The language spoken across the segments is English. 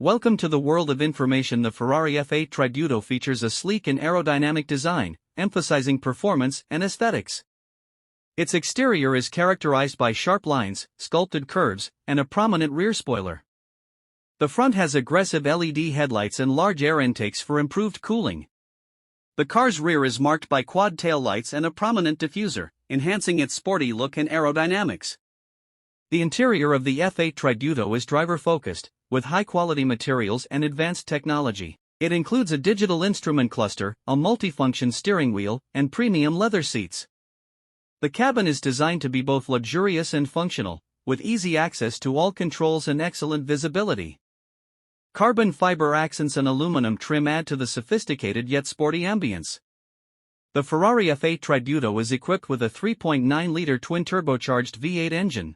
Welcome to the world of information. The Ferrari F8 Tributo features a sleek and aerodynamic design, emphasizing performance and aesthetics. Its exterior is characterized by sharp lines, sculpted curves, and a prominent rear spoiler. The front has aggressive LED headlights and large air intakes for improved cooling. The car's rear is marked by quad taillights and a prominent diffuser, enhancing its sporty look and aerodynamics. The interior of the F8 Tributo is driver-focused, with high-quality materials and advanced technology. It includes a digital instrument cluster, a multifunction steering wheel, and premium leather seats. The cabin is designed to be both luxurious and functional, with easy access to all controls and excellent visibility. Carbon fiber accents and aluminum trim add to the sophisticated yet sporty ambience. The Ferrari F8 Tributo is equipped with a 3.9-liter twin-turbocharged V8 engine.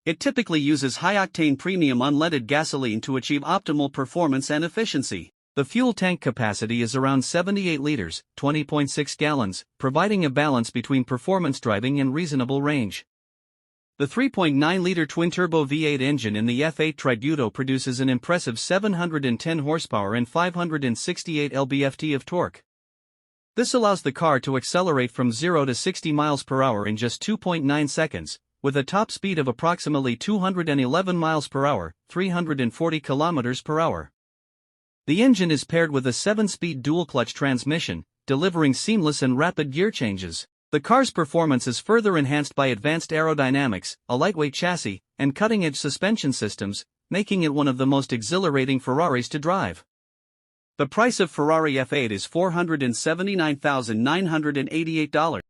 It typically uses high-octane premium unleaded gasoline to achieve optimal performance and efficiency. The fuel tank capacity is around 78 liters, 20.6 gallons, providing a balance between performance driving and reasonable range. The 3.9-liter twin-turbo V8 engine in the F8 Tributo produces an impressive 710 horsepower and 568 lb-ft of torque. This allows the car to accelerate from 0 to 60 miles per hour in just 2.9 seconds, with a top speed of approximately 211 miles per hour, 340 kilometers per hour. The engine is paired with a 7-speed dual-clutch transmission, delivering seamless and rapid gear changes. The car's performance is further enhanced by advanced aerodynamics, a lightweight chassis, and cutting-edge suspension systems, making it one of the most exhilarating Ferraris to drive. The price of Ferrari F8 is $479,988.